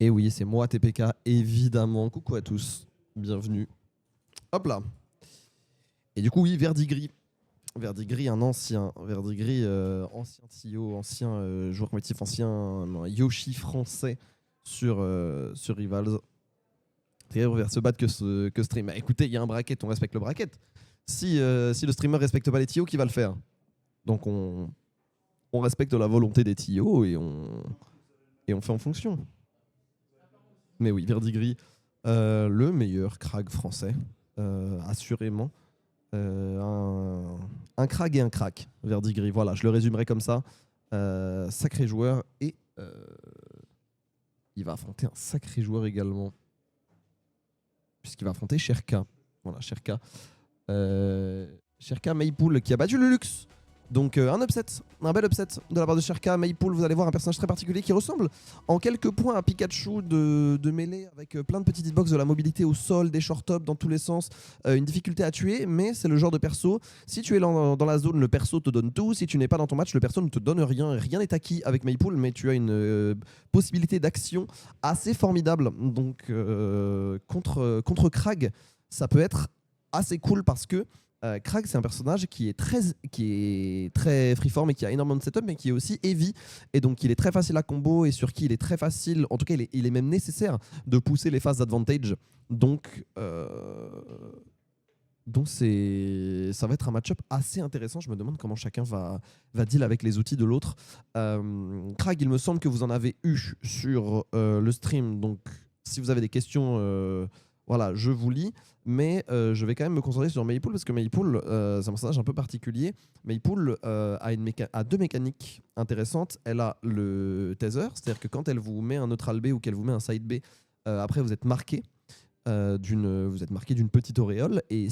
Et oui, c'est moi, TPK, évidemment. Coucou à tous, bienvenue. Hop là. Et du coup, oui, Verdigris. Verdigris, un ancien. Verdigris, ancien CEO, ancien joueur compétitif, ancien Yoshi français sur Rivals. C'est vers se battre que stream. Écoutez, il y a un bracket, on respecte le bracket. Si le streamer respecte pas les TO, qui va le faire? Donc on respecte la volonté des TO et on fait en fonction. Mais oui, Verdigris, le meilleur Krag français, assurément. Un Krag et un crack, Verdigris. Voilà, je le résumerai comme ça. Sacré joueur et il va affronter un sacré joueur également, puisqu'il va affronter Sherka. Voilà, Sherka. Sherka Maypool qui a battu le luxe. Donc un upset, un bel upset de la part de Sherka. Maypool, vous allez voir un personnage très particulier qui ressemble en quelques points à Pikachu de mêlée, avec plein de petites hitbox, de la mobilité au sol, des short-up dans tous les sens, une difficulté à tuer, mais c'est le genre de perso. Si tu es dans la zone, le perso te donne tout. Si tu n'es pas dans ton match, le perso ne te donne rien. Rien n'est acquis avec Maypool, mais tu as une possibilité d'action assez formidable. Donc contre Krag, ça peut être assez cool parce que Krag, c'est un personnage qui est très freeform et qui a énormément de setup, mais qui est aussi heavy. Et donc, il est très facile à combo et sur qui il est très facile, en tout cas, il est même nécessaire de pousser les phases d'advantage. Donc ça va être un match-up assez intéressant. Je me demande comment chacun va deal avec les outils de l'autre. Krag, il me semble que vous en avez eu sur le stream. Donc, si vous avez des questions, voilà, je vous lis. Mais je vais quand même me concentrer sur Maypool parce que Maypool, c'est un personnage un peu particulier. Maypool a deux mécaniques intéressantes. Elle a le taser, c'est-à-dire que quand elle vous met un neutral B ou qu'elle vous met un side B, après vous êtes marqué. D'une petite auréole et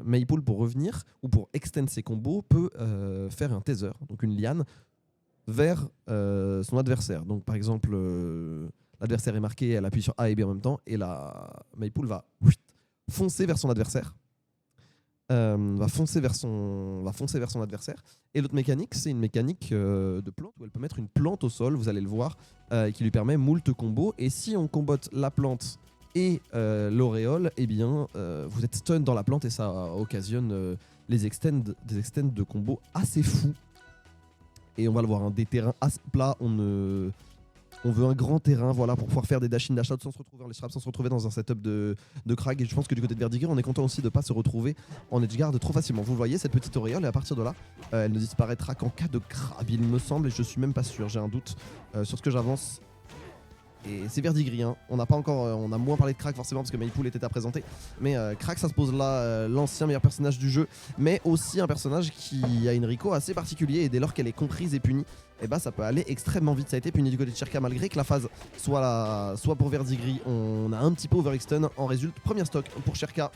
Maypool, pour revenir ou pour extend ses combos, peut faire un taser, donc une liane vers son adversaire. Donc par exemple, l'adversaire est marqué, elle appuie sur A et B en même temps et Maypool va foncer vers son adversaire. Va foncer vers son adversaire. Et l'autre mécanique, c'est une mécanique de plante où elle peut mettre une plante au sol, vous allez le voir, qui lui permet moult combos. Et si on combotte la plante et l'auréole, eh bien, vous êtes stun dans la plante et ça occasionne des extends de combos assez fous. Et on va le voir, hein, des terrains assez plats. On veut un grand terrain, voilà, pour pouvoir faire des dash-in, dash-out sans se retrouver dans un setup de Krag. Et je pense que du côté de Verdigris, on est content aussi de ne pas se retrouver en edgeguard trop facilement. Vous voyez cette petite auréole, et à partir de là, elle ne disparaîtra qu'en cas de crabe, il me semble, et je suis même pas sûr, j'ai un doute sur ce que j'avance. Et c'est Verdigris, hein. On a moins parlé de Krag forcément parce que Maypool était à présenter. Mais Krag, ça se pose là, l'ancien meilleur personnage du jeu, mais aussi un personnage qui a une Rico assez particulier et dès lors qu'elle est comprise et punie, et bah ça peut aller extrêmement vite. Ça a été puni du côté de Sherka malgré que la phase soit pour Verdigris. On a un petit peu overextend. En résulte, premier stock pour Sherka.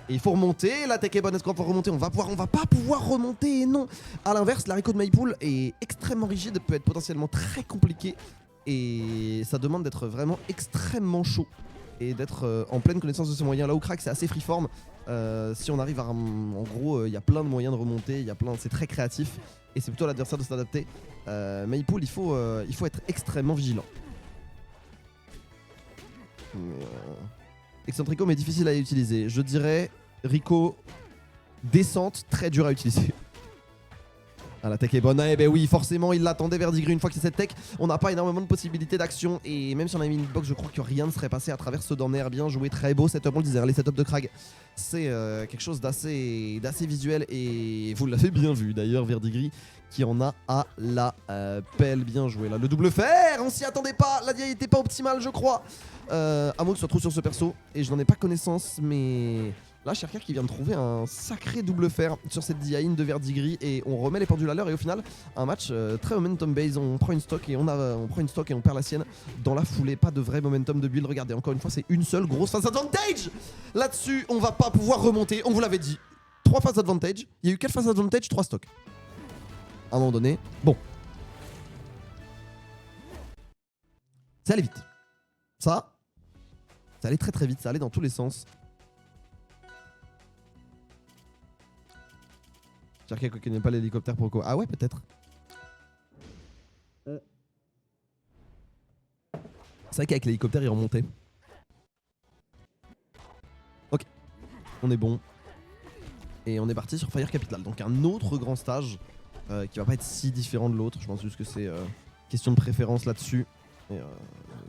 Et il faut remonter, la tech est bonne, est-ce qu'on va remonter? On va pas pouvoir remonter, non. À l'inverse, la Rico de Maypool est extrêmement rigide, peut être potentiellement très compliquée. Et ça demande d'être vraiment extrêmement chaud et d'être en pleine connaissance de ses moyens. Là où Krag, c'est assez freeform. Si on arrive à... En gros, il y a plein de moyens de remonter, c'est très créatif. Et c'est plutôt à l'adversaire de s'adapter. Maypool, il faut être extrêmement vigilant. Excentrico, mais difficile à utiliser. Je dirais Rico descente, très dur à utiliser. Ah, la tech est bonne. Eh ben oui, forcément, il l'attendait Verdigris. Une fois que c'est cette tech, on n'a pas énormément de possibilités d'action. Et même si on avait mis une box, je crois que rien ne serait passé à travers ce down air. Bien joué, très beau setup. On le disait, les setups de Krag, c'est quelque chose d'assez visuel. Et vous l'avez bien vu d'ailleurs, Verdigris qui en a à la pelle. Bien joué là. Le double fer, on s'y attendait pas. La DI n'était pas optimale, je crois. À moins que ce soit trop sur ce perso. Et je n'en ai pas connaissance, mais... Là, Sherka qui vient de trouver un sacré double fer sur cette DI de Verdigris et on remet les pendules à l'heure et au final un match très momentum base. On prend une stock et on perd la sienne dans la foulée. Pas de vrai momentum de build. Regardez, encore une fois, c'est une seule grosse phase advantage. Là-dessus, on va pas pouvoir remonter. On vous l'avait dit. 3 phases advantage. Il y a eu 4 phases advantage, 3 stocks. À un moment donné, bon. Ça allait vite. Ça allait très très vite. Ça allait dans tous les sens. Sherka qui connaît pas l'hélicoptère pour quoi? Ah ouais, peut-être. C'est vrai qu'avec l'hélicoptère, il remontait. Ok, on est bon. Et on est parti sur Fire Capital. Donc un autre grand stage qui va pas être si différent de l'autre. Je pense juste que c'est question de préférence là-dessus. Et le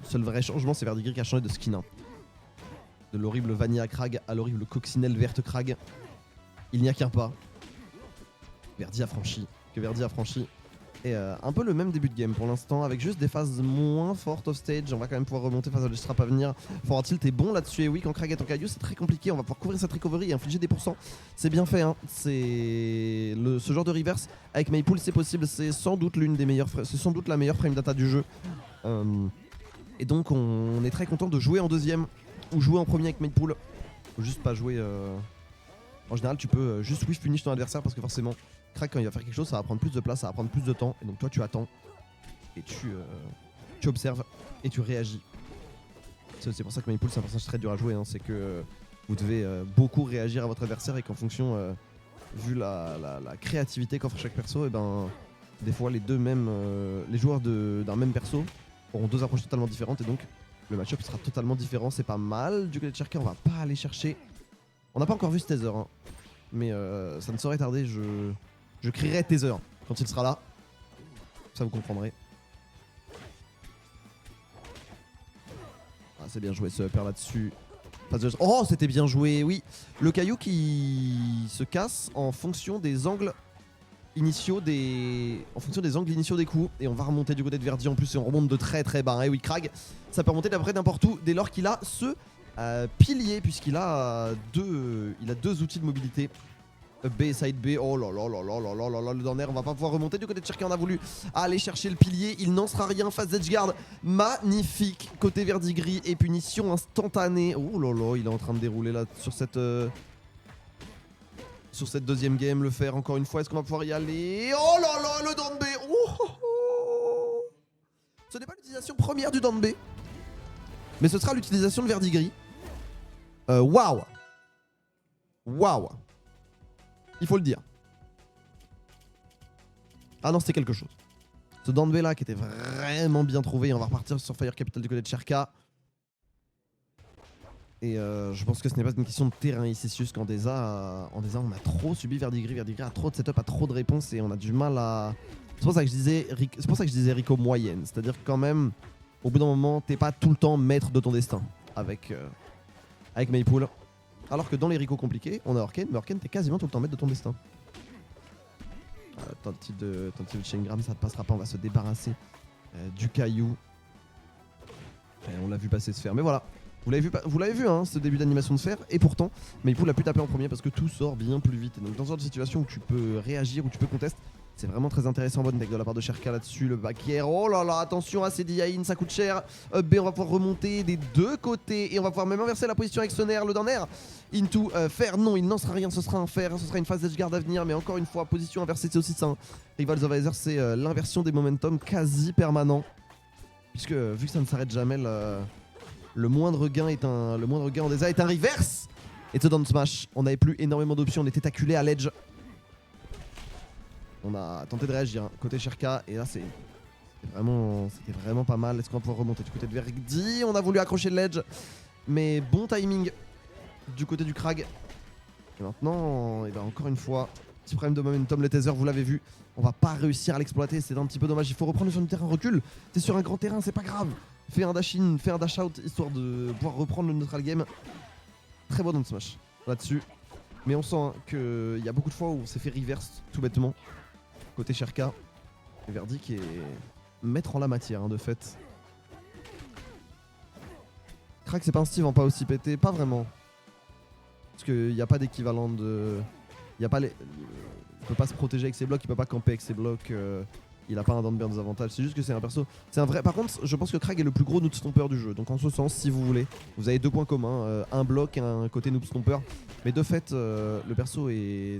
seul vrai changement, c'est Verdigris qui a changé de skin. Hein. De l'horrible Vanilla Krag à l'horrible Coccinelle Verte Krag. Il n'y a qu'un pas. Verdi a franchi. Et un peu le même début de game pour l'instant, avec juste des phases moins fortes off stage. On va quand même pouvoir remonter face à Strap à venir. Forward tilt est bon là-dessus. Et oui, quand Krag est en caillou, c'est très compliqué. On va pouvoir couvrir cette recovery et infliger des pourcents. C'est bien fait. Hein. Ce genre de reverse avec Maypool, c'est possible. C'est sans doute la meilleure frame data du jeu. Et donc, on est très content de jouer en deuxième ou jouer en premier avec Maypool. Faut juste pas jouer. En général, tu peux juste whiff punish ton adversaire parce que forcément. Krag, quand il va faire quelque chose, ça va prendre plus de place, ça va prendre plus de temps. Et donc toi, tu attends. Et tu observes. Et tu réagis. C'est pour ça que Maypool, c'est un personnage très dur à jouer. Hein. C'est que vous devez beaucoup réagir à votre adversaire. Et qu'en fonction, vu la créativité qu'offre chaque perso, et ben, des fois, les joueurs d'un même perso auront deux approches totalement différentes. Et donc, le match-up sera totalement différent. C'est pas mal. Du côté de Cherka, on va pas aller chercher. On n'a pas encore vu ce taser. Hein. Mais ça ne saurait tarder. Je crierai Taser quand il sera là. Ça vous comprendrez. Ah, c'est bien joué ce upper là-dessus. Oh, c'était bien joué, oui. Le caillou qui se casse en fonction des angles initiaux des coups. Et on va remonter du côté de Verdi en plus et on remonte de très très bas. Et oui, Krag, ça peut remonter d'après n'importe où dès lors qu'il a ce pilier puisqu'il a deux outils de mobilité. B, side B, oh là là là là là là là là, le dernier, on va pas pouvoir remonter du côté de Cherka, on a voulu aller chercher le pilier, il n'en sera rien face d'Edgeguard, magnifique, côté Verdigris et punition instantanée, oh là là, il est en train de dérouler là sur cette deuxième game, le faire encore une fois, est-ce qu'on va pouvoir y aller? Oh là là, le down B, oh. Ce n'est pas l'utilisation première du down B, mais ce sera l'utilisation de Verdigris, waouh. Il faut le dire. Ah non, c'était quelque chose. Ce down B là qui était vraiment bien trouvé. On va repartir sur Fire Capital du côté de Cherka. Et je pense que ce n'est pas une question de terrain ici. C'est juste qu'en DESA, on a trop subi Verdigris. Verdigris a trop de setup, a trop de réponses et on a du mal à... C'est pour ça que je disais Rico moyenne. C'est-à-dire que quand même, au bout d'un moment, t'es pas tout le temps maître de ton destin avec Maypool. Alors que dans les Rico compliqués, on a Orken, mais Orken, t'es quasiment tout le temps maître de ton destin. Tentative de chaingram, ça ne passera pas, on va se débarrasser du caillou. Et on l'a vu passer se faire, mais voilà. Vous l'avez vu, hein, ce début d'animation de fer, et pourtant, Maypool a pu taper en premier parce que tout sort bien plus vite. Et donc dans ce genre de situation où tu peux réagir, où tu peux contester, c'est vraiment très intéressant. Bonne deck de la part de Cherka là-dessus, le back air. Oh là là, attention à ces DIN, ça coûte cher. B, on va pouvoir remonter des deux côtés et on va pouvoir même inverser la position avec Soner, le dernier. Into fer, non, il n'en sera rien, ce sera un fer, ce sera une phase d'edgeguard à venir, mais encore une fois, position inversée, c'est aussi ça. Hein. Rivals of Aether, c'est l'inversion des momentum quasi permanent. Puisque vu que ça ne s'arrête jamais, le moindre gain en DESA est un reverse. Et ce down smash, on n'avait plus énormément d'options, on était acculé à l'edge. On a tenté de réagir hein, côté Cherka et là c'était vraiment pas mal. Est-ce qu'on va pouvoir remonter du côté de Verdi? On a voulu accrocher l'edge, mais bon timing du côté du Krag. Et maintenant, et ben encore une fois, petit problème de momentum, le taser, vous l'avez vu. On va pas réussir à l'exploiter, c'est un petit peu dommage. Il faut reprendre sur du terrain, recul. T'es sur un grand terrain, c'est pas grave. Fais un dash in, fais un dash out, histoire de pouvoir reprendre le neutral game. Très bon down smash là-dessus. Mais on sent hein, qu'il y a beaucoup de fois où on s'est fait reverse tout bêtement. Côté Cherka, et Verdi qui est maître en la matière hein, de fait. Krag c'est pas un Steve en pas aussi pété, pas vraiment. Parce qu'il n'y a pas d'équivalent de... Il peut pas se protéger avec ses blocs, il peut pas camper avec ses blocs, il a pas un downbear des avantages, c'est juste que c'est un perso... C'est un vrai... Par contre, je pense que Krag est le plus gros noob stomper du jeu, donc en ce sens, si vous voulez, vous avez deux points communs, un bloc et un côté noob stomper. Mais de fait, le perso est...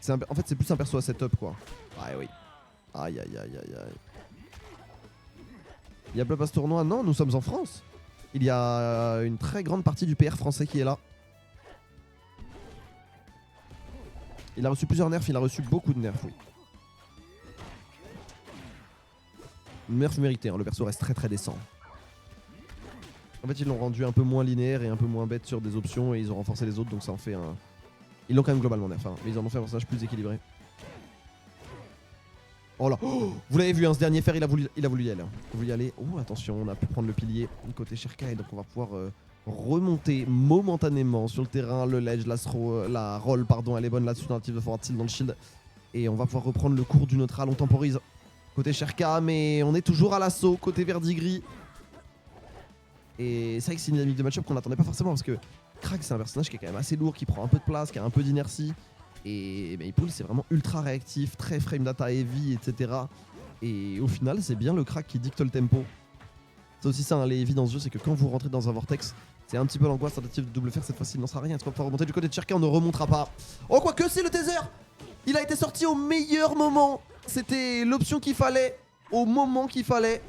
En fait, c'est plus un perso à setup quoi. Ouais, oui. Aïe aïe aïe aïe aïe. Il y a Bloodbath tournoi? Non, nous sommes en France. Il y a une très grande partie du PR français qui est là. Il a reçu plusieurs nerfs, il a reçu beaucoup de nerfs, oui. Nerf mérité, hein, le perso reste très très décent. En fait, ils l'ont rendu un peu moins linéaire et un peu moins bête sur des options et ils ont renforcé les autres, donc ça en fait un. Ils l'ont quand même globalement nerf, hein, mais ils en ont fait un personnage plus équilibré. Oh là, oh, vous l'avez vu, hein, ce dernier fer, il a voulu y aller. Il a voulu y aller. Oh, attention, on a pu prendre le pilier côté Sherka et donc on va pouvoir remonter momentanément sur le terrain. Le ledge, la roll, pardon, elle est bonne là-dessus dans la type de forward tilt dans le shield. Et on va pouvoir reprendre le cours du neutral, on temporise côté Sherka, mais on est toujours à l'assaut côté Verdigris. Et c'est vrai que c'est une dynamique de match-up qu'on n'attendait pas forcément parce que Krag, c'est un personnage qui est quand même assez lourd, qui prend un peu de place, qui a un peu d'inertie. Et Maypool, c'est vraiment ultra réactif, très frame data heavy, etc. Et au final, c'est bien le Krag qui dicte le tempo. C'est aussi ça, hein, les heavy dans ce jeu, c'est que quand vous rentrez dans un vortex, c'est un petit peu l'angoisse tentative de double fer. Cette fois-ci, il n'en sera rien. Est-ce qu'on va pouvoir remonter du côté de Sherka? On ne remontera pas. Oh, quoique, c'est le taser! Il a été sorti au meilleur moment. C'était l'option qu'il fallait, au moment qu'il fallait.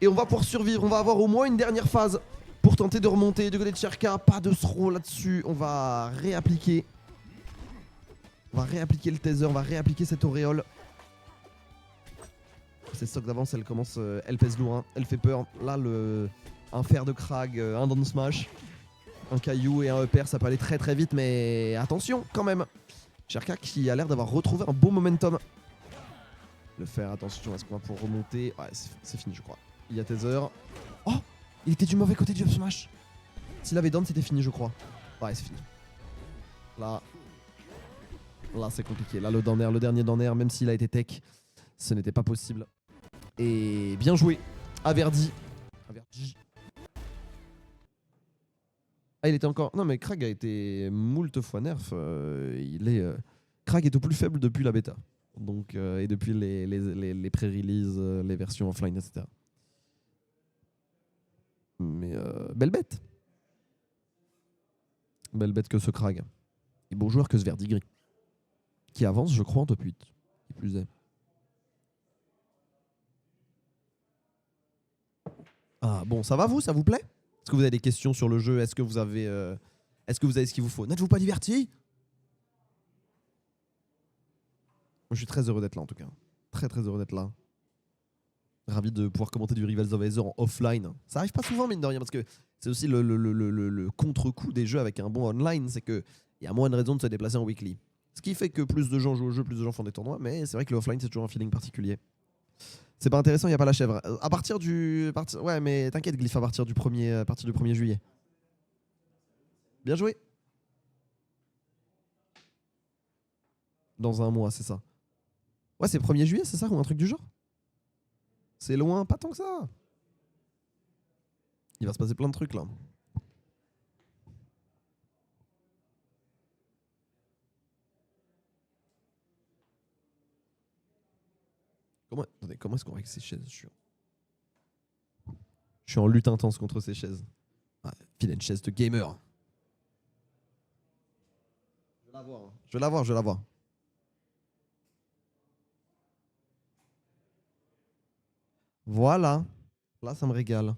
Et on va pouvoir survivre. On va avoir au moins une dernière phase pour tenter de remonter du côté de Sherka. Pas de throw là-dessus. On va réappliquer. On va réappliquer le taser. On va réappliquer cette auréole. Ces stocks d'avance, elle commence. Elle pèse lourd. Hein. Elle fait peur. Là, un fer de Krag, un down smash, un caillou et un upper, ça peut aller très très vite. Mais attention quand même. Sherka qui a l'air d'avoir retrouvé un beau momentum. Le fer, attention, est-ce qu'on va pouvoir remonter? Ouais, c'est fini, je crois. Il y a taser. Oh, il était du mauvais côté du up smash. S'il avait down, c'était fini, je crois. Ouais, c'est fini. Là, c'est compliqué. Là, le dernier down air, même s'il a été tech, ce n'était pas possible. Et bien joué à Verdi. Ah, il était encore. Non, mais Krag a été moult fois nerf. Krag est au plus faible depuis la bêta. Donc, et depuis les pré-release, les versions offline, etc. Mais belle bête. Belle bête que ce Krag. Et bon joueur que ce Verdigris. Qui avance, je crois, en top 8. Qui plus est. Ah bon, ça va vous? Ça vous plaît? Est-ce que vous avez des questions sur le jeu? Est-ce que vous avez ce qu'il vous faut? N'êtes-vous pas diverti? Je suis très heureux d'être là en tout cas. Très très heureux d'être là. Ravi de pouvoir commenter du Rivals of Aether en offline. Ça arrive pas souvent mine de rien parce que c'est aussi le contre-coup des jeux avec un bon online, c'est qu'il y a moins de raisons de se déplacer en weekly. Ce qui fait que plus de gens jouent au jeu, plus de gens font des tournois, mais c'est vrai que le offline c'est toujours un feeling particulier. C'est pas intéressant, il n'y a pas la chèvre. À partir du... Ouais mais t'inquiète Glyph, à partir du 1er juillet. Bien joué. Dans un mois, c'est ça. Ouais, c'est 1er juillet, c'est ça? Ou un truc du genre? C'est loin, pas tant que ça. Il va se passer plein de trucs là. Comment est-ce qu'on règle ces chaises? Je suis en lutte intense contre ces chaises. Ah, vilaine chaise de gamer. Je vais la voir. Voilà. Là, ça me régale.